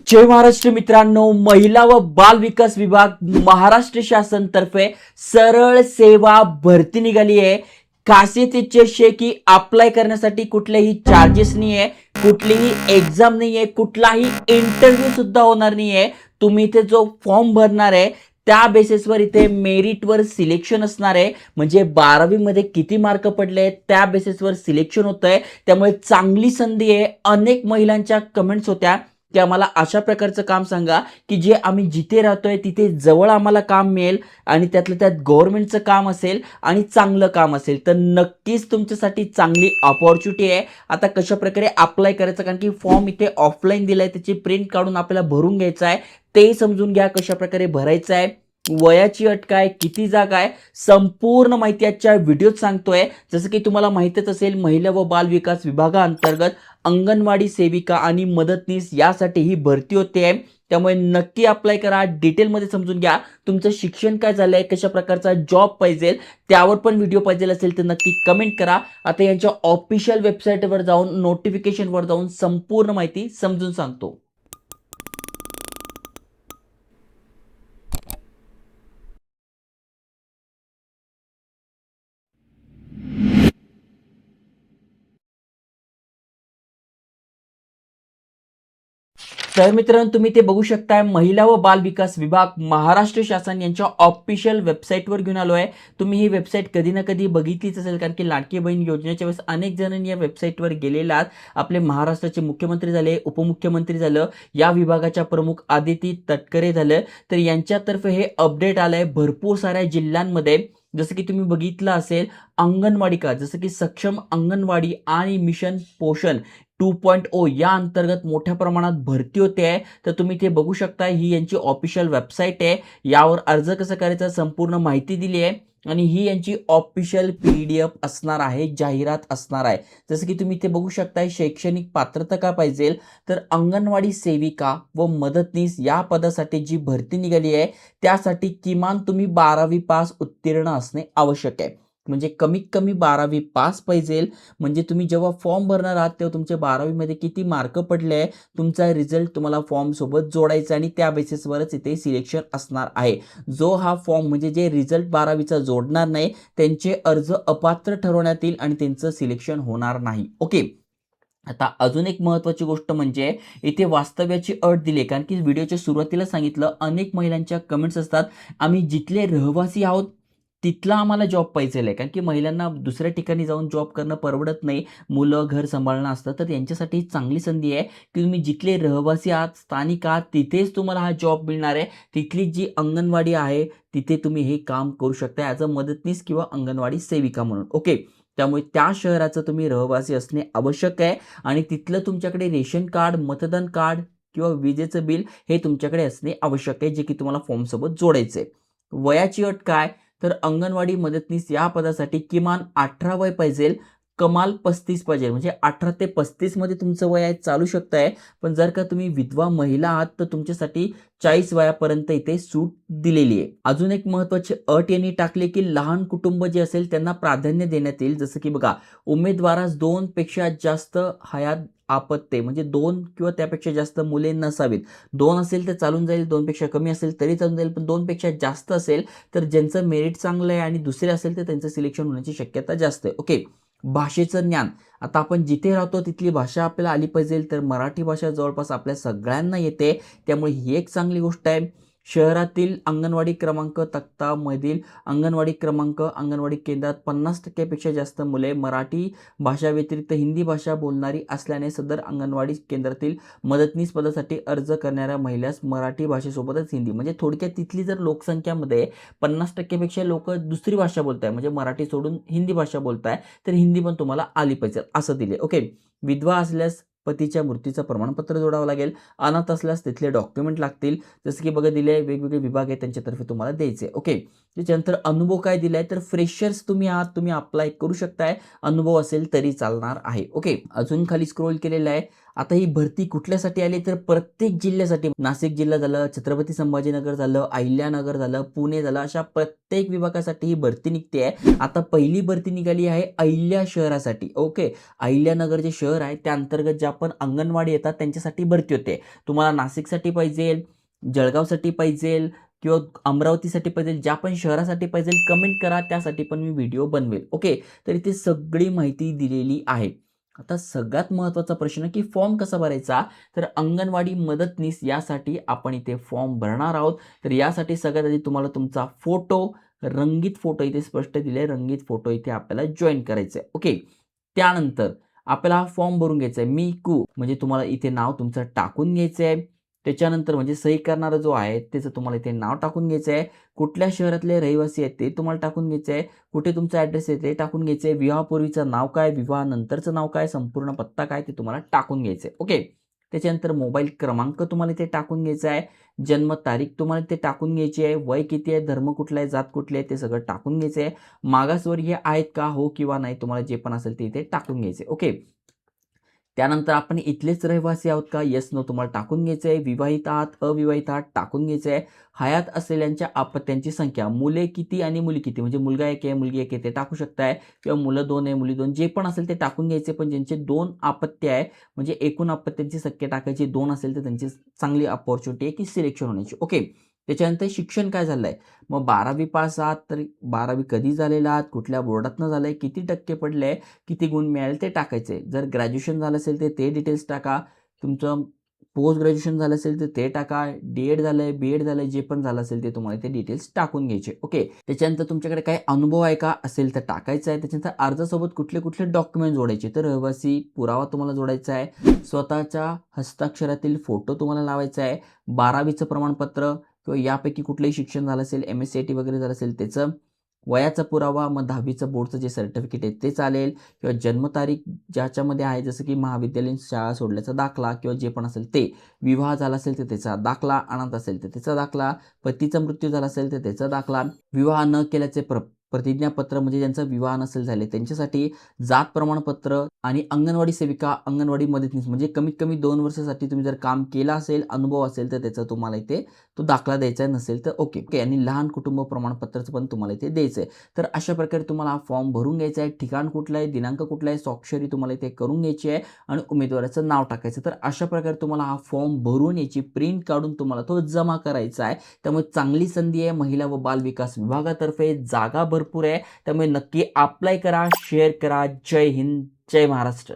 जय महाराष्ट्र मित्रांनो, महिला व बाल विकास विभाग महाराष्ट्र शासन तर्फे सरळ सेवा भरती निघाली आहे। खासियत इच्छा आहे की अप्लाय करण्यासाठी कुठलेही चार्जेस नाही आहे, कुठलीही एग्जाम नाही आहे, कुठलाही इंटरव्ह्यू सुद्धा होणार नाही आहे। तुम्ही इथे जो फॉर्म भरणार आहे त्या बेसिसवर इथे मेरिटवर सिलेक्शन असणार आहे। म्हणजे 12वी मध्ये किती मार्क पडले त्या बेसिसवर सिलेक्शन होतंय। त्यामुळे चांगली संधी आहे। अनेक महिलांच्या कमेंट्स होत्या की आम्हाला अशा प्रकारचं काम सांगा की जे आम्ही जिथे राहतोय तिथे जवळ आम्हाला काम मिळेल आणि त्यातलं त्यात गव्हर्नमेंटचं काम असेल आणि चांगलं काम असेल, तर नक्कीच तुमच्यासाठी चांगली अपॉर्च्युनिटी आहे। आता कशा प्रकारे अप्लाय करायचं, कारण की फॉर्म इथे ऑफलाईन दिलाय, त्याची प्रिंट काढून आपल्याला भरून घ्यायचं आहे, ते समजून घ्या कशा प्रकारे भरायचं आहे, वयाची अट काय, किती जागा आहे, संपूर्ण माहिती आजच्या व्हिडिओत सांगतोय। जसं की तुम्हाला माहितीच असेल, महिला व बाल विकास विभागाअंतर्गत अंगणवाडी सेविका आणि मदतनीस यासाठी ही भरती होते आहे। त्यामुळे नक्की अप्लाय करा, डिटेलमध्ये समजून घ्या तुमचं शिक्षण काय झालंय, कशा प्रकारचा जॉब पाहिजे, त्यावर पण व्हिडिओ पाहिजे असेल तर नक्की कमेंट करा। आता यांच्या ऑफिशियल वेबसाईटवर जाऊन नोटिफिकेशनवर जाऊन संपूर्ण माहिती समजून सांगतो। तर मित्रांनो, तुम्ही ते बघू शकताय, महिला व बाल विकास विभाग महाराष्ट्र शासन यांच्या ऑफिशियल वेबसाईटवर घेऊन आलो आहे। तुम्ही ही वेबसाईट कधी ना कधी बघितलीच असेल, कारण की लाडकी बहीण योजनेच्या वेळेस अनेक जणांनी या वेबसाईटवर गेलेला। आपले महाराष्ट्राचे मुख्यमंत्री झाले, उपमुख्यमंत्री झालं, या विभागाच्या प्रमुख आदिती तटकरे झालं, तर यांच्यातर्फे हे अपडेट आलंय भरपूर साऱ्या जिल्ह्यांमध्ये। जसं की तुम्ही बघितलं असेल, अंगणवाडी का जसं की सक्षम अंगणवाडी आणि मिशन पोषण 2.0 या अंतर्गत मोठ्या प्रमाणात भरती होते आहे। तर तुम्ही ते बघू शकता, ही यांची ऑफिशियल वेबसाईट आहे। यावर अर्ज कसा करायचा संपूर्ण माहिती दिली आहे आणि ही यांची ऑफिशियल PDF असणार आहे, जाहिरात असणार आहे। जसं की तुम्ही ते बघू शकताय, शैक्षणिक पात्रता काय पाहिजे, तर अंगणवाडी सेविका व मदतनीस या पदासाठी जी भरती निघाली आहे त्यासाठी किमान तुम्ही 12वी पास उत्तीर्ण असणे आवश्यक आहे। म्हणजे कमीत कमी 12वी पास पाहिजे। म्हणजे तुम्ही जेव्हा फॉर्म भरणार आहात तेव्हा तुमचे 12वी मध्ये किती मार्क पडले, तुमचा रिझल्ट तुम्हाला फॉर्म सोबत जोडायचा आणि त्या बेसिसवरच इथे सिलेक्शन असणार आहे। जो हा फॉर्म म्हणजे जे रिझल्ट 12वीचा जोडणार नाही त्यांचे अर्ज अपात्र ठरवण्यात येईल आणि त्यांचं सिलेक्शन होणार नाही। ओके, आता अजून एक महत्त्वाची गोष्ट म्हणजे इथे वास्तव्याची अट दिली, कारण की व्हिडिओच्या सुरुवातीला सांगितलं अनेक महिलांच्या कमेंट्स असतात, आम्ही जिथले रहिवासी आहोत तिथला आम्हाला जॉब पाहिजे आहे, कारण की महिलांना दुसऱ्या ठिकाणी जाऊन जॉब करणं परवडत नाही, मुलं घर सांभाळणं असतं। तर यांच्यासाठी चांगली संधी आहे की तुम्ही जिथले रहिवासी आहात, स्थानिक आहात, तिथेच तुम्हाला हा जॉब मिळणार आहे। तिथली जी अंगणवाडी आहे तिथे तुम्ही हे काम करू शकता ॲज अ मदतनीस किंवा अंगणवाडी सेविका म्हणून। ओके, त्यामुळे त्या शहराचं तुम्ही रहिवासी असणे आवश्यक आहे आणि तिथलं तुमच्याकडे रेशन कार्ड, मतदान कार्ड किंवा विजेचं बिल हे तुमच्याकडे असणे आवश्यक आहे, जे की तुम्हाला फॉर्म सोबत जोडायचे। वयाची अट काय, तर अंगणवाडी मदतनीस या पदासाठी किमान 18 वय पाहिजे, कमाल 35 पाहिजे। म्हणजे 18 ते 35 मध्ये तुमचं वय आहे, चालू शकताय। पण जर का तुम्ही विधवा महिला आहात तर तुमच्यासाठी 40 वयापर्यंत इथे सूट दिलेली आहे। अजून एक महत्त्वाची अट यांनी टाकली की लहान कुटुंब जे असेल त्यांना प्राधान्य देण्यात येईल। जसं की बघा, उमेदवारास 2 पेक्षा जास्त हयात आपत्ते म्हणजे 2 किंवा त्यापेक्षा जास्त मुले नसावीत। 2 असेल तर चालून जाईल, 2 पेक्षा कमी असेल तरी चालून जाईल, पण 2 पेक्षा जास्त असेल तर ज्यांचं मेरिट चांगलं आहे आणि दुसरे असेल तर त्यांचं सिलेक्शन होण्याची शक्यता जास्त आहे। ओके, भाषेचं ज्ञान, आता आपण जिथे राहतो तिथली भाषा आपल्याला आली पाहिजे, तर मराठी भाषा जवळपास आपल्या सगळ्यांना येते, त्यामुळे ही एक चांगली गोष्ट आहे। शहरातील अंगणवाडी क्रमांक तक्तामधील अंगणवाडी क्रमांक अंगणवाडी केंद्रात 50% पेक्षा जास्त मुले मराठी भाषा व्यतिरिक्त हिंदी भाषा बोलणारी असल्याने सदर अंगणवाडी केंद्रातील मदतनीस पदासाठी अर्ज करणाऱ्या महिलास मराठी भाषेसोबतच हिंदी, म्हणजे थोडक्यात तिथली जर लोकसंख्यामध्ये 50% पेक्षा लोक दुसरी भाषा बोलताय, म्हणजे मराठी सोडून हिंदी भाषा बोलताय, तर हिंदी पण तुम्हाला आली पाहिजे असं दिले। ओके, विधवा असल्यास पतीच्या मृत्यूचं प्रमाणपत्र जोडावं लागेल, अनाथ असल्यास तिथले डॉक्युमेंट लागतील। जसं की बघा दिले वेगवेगळे विभाग आहेत त्यांच्यातर्फे तुम्हाला द्यायचे। ओके, त्याच्यानंतर अनुभव काय दिलाय, तर फ्रेशर्स तुम्ही आहात, तुम्ही अप्लाय करू शकताय, अनुभव असेल तरी चालणार आहे। ओके, अजून खाली स्क्रोल केलेला आहे, आता ही भरती कुठल्यासाठी आली तर प्रत्येक जिल्ह्यासाठी, नाशिक जिल्हा झालं, छत्रपती संभाजीनगर झालं, अहिल्यानगर झालं, पुणे झालं, अशा प्रत्येक विभागासाठी ही भरती निघते आहे. आता पहिली भरती निघाली आहे अहिल्या शहरासाठी. ओके, अहिल्यानगर जे शहर आहे त्या अंतर्गत ज्या पण अंगणवाडी येतात त्यांच्यासाठी भरती होते. तुम्हाला नाशिकसाठी पाहिजे, जळगावसाठी पाहिजे किंवा अमरावतीसाठी पाहिजे, ज्या पण शहरासाठी पाहिजे कमेंट करा, त्यासाठी पण मी व्हिडिओ बनवेल. ओके, तर इथे सगळी माहिती दिलेली आहे. आता सगळ्यात महत्त्वाचा प्रश्न की फॉर्म कसा भरायचा, तर अंगणवाडी मदतनीस यासाठी आपण इथे फॉर्म भरणार आहोत. तर यासाठी सगळ्यात आधी तुम्हाला तुमचा फोटो, रंगीत फोटो इथे स्पष्ट दिले, रंगीत फोटो इथे आपल्याला जॉईन करायचे आहे. ओके, त्यानंतर आपल्याला हा फॉर्म भरून घ्यायचा आहे. मी कू म्हणजे तुम्हाला इथे नाव तुमचं टाकून घ्यायचं आहे. त्याच्यानंतर म्हणजे सही करणारा जो आहे त्याचं तुम्हाला इथे नाव टाकून घ्यायचं आहे. कुठल्या शहरातले रहिवासी आहेत ते तुम्हाला टाकून घ्यायचं आहे. कुठे तुमचा ॲड्रेस आहे ते टाकून घ्यायचं आहे. विवाहापूर्वीचं नाव काय, विवाहानंतरचं नाव काय, संपूर्ण पत्ता काय ते तुम्हाला टाकून घ्यायचं आहे. ओके, त्याच्यानंतर मोबाईल क्रमांक तुम्हाला इथे टाकून घ्यायचा आहे. जन्मतारीख तुम्हाला इथे टाकून घ्यायची आहे. वय किती आहे, धर्म कुठला आहे, जात कुठली आहे ते सगळं टाकून घ्यायचं आहे. मागासवर्गीय आहेत का, हो किंवा नाही, तुम्हाला जे पण असेल ते इथे टाकून घ्यायचे. ओके, त्यानंतर आपण इथलेच रहिवासी आहोत का, येस नो तुम्हाला टाकून घ्यायचं आहे. विवाहित आहात, अविवाहित आहात टाकून घ्यायचं आहे. हयात असलेल्यांच्या अपत्यांची संख्या, मुले किती आणि मुली किती, म्हणजे मुलगा एक आहे, मुलगी एक आहे ते टाकू शकताय, किंवा मुलं 2 आहे, मुली 2, जे पण असेल ते टाकून घ्यायचे. पण ज्यांचे 2 अपत्य आहे, म्हणजे एकूण अपत्यांची संख्या टाकायची, 2 असेल तर त्यांची चांगली अपॉर्च्युनिटी आहे की सिलेक्शन होण्याची. ओके, त्याच्यानंतर शिक्षण काय झालं आहे, मग 12वी पास आहात तर 12वी कधी झालेला आहात, कुठल्या बोर्डातनं झालं आहे, किती टक्के पडले, किती गुण मिळाले ते टाकायचे. जर ग्रॅज्युएशन झालं असेल तर ते डिटेल्स टाका. तुमचं पोस्ट ग्रॅज्युएशन झालं असेल तर ते टाका. डी-एड झालंय, बी-एड झालंय, जे पण झालं असेल ते तुम्हाला ते डिटेल्स टाकून घ्यायचे. ओके, त्याच्यानंतर तुमच्याकडे काही अनुभव आहे का, असेल तर टाकायचा आहे. त्याच्यानंतर अर्जासोबत कुठले कुठले डॉक्युमेंट जोडायचे, तर रहिवासी पुरावा तुम्हाला जोडायचा आहे. स्वतःच्या हस्ताक्षरातील फोटो तुम्हाला लावायचा आहे. 12वीचं प्रमाणपत्र किंवा यापैकी कुठलंही शिक्षण झालं असेल, MSc वगैरे झालं असेल त्याचं. वयाचा पुरावा, मग 10वीचं बोर्डचं जे सर्टिफिकेट आहे ते चालेल, किंवा जन्मतारीख ज्याच्यामध्ये आहे, जसं की महाविद्यालयीन शाळा सोडल्याचा दाखला किंवा जे पण असेल ते. विवाह झाला असेल तर त्याचा दाखला, अनाथ असेल तर त्याचा दाखला, पतीचा मृत्यू झाला असेल तर त्याचा दाखला, विवाह न केल्याचे प्रतिज्ञापत्र म्हणजे ज्यांचा विवाह नसेल झाले त्यांच्यासाठी, जात प्रमाणपत्र, आणि अंगणवाडी सेविका, अंगणवाडी मदतनीस म्हणजे कमीत कमी 2 वर्षासाठी तुम्ही जर काम केलं असेल, अनुभव असेल तर त्याचा तुम्हाला इथे तो दाखला द्यायचा नसेल तर ओके. ओके, आणि लहान कुटुंब प्रमाणपत्राचं पण तुम्हाला इथे द्यायचं आहे. तर अशा प्रकारे तुम्हाला हा फॉर्म भरून घ्यायचा आहे. ठिकाण कुठलं आहे, दिनांक कुठला आहे, स्वाक्षरी तुम्हाला इथे करून घ्यायची आहे, आणि उमेदवाराचं नाव टाकायचं. तर अशा प्रकारे तुम्हाला हा फॉर्म भरून याची प्रिंट काढून तुम्हाला तो जमा करायचा आहे. त्यामुळे चांगली संधी आहे, महिला व बाल विकास विभागातर्फे जागा भरपूर आहे. त्यामुळे नक्की अप्लाय करा, शेअर करा. जय हिंद, जय महाराष्ट्र.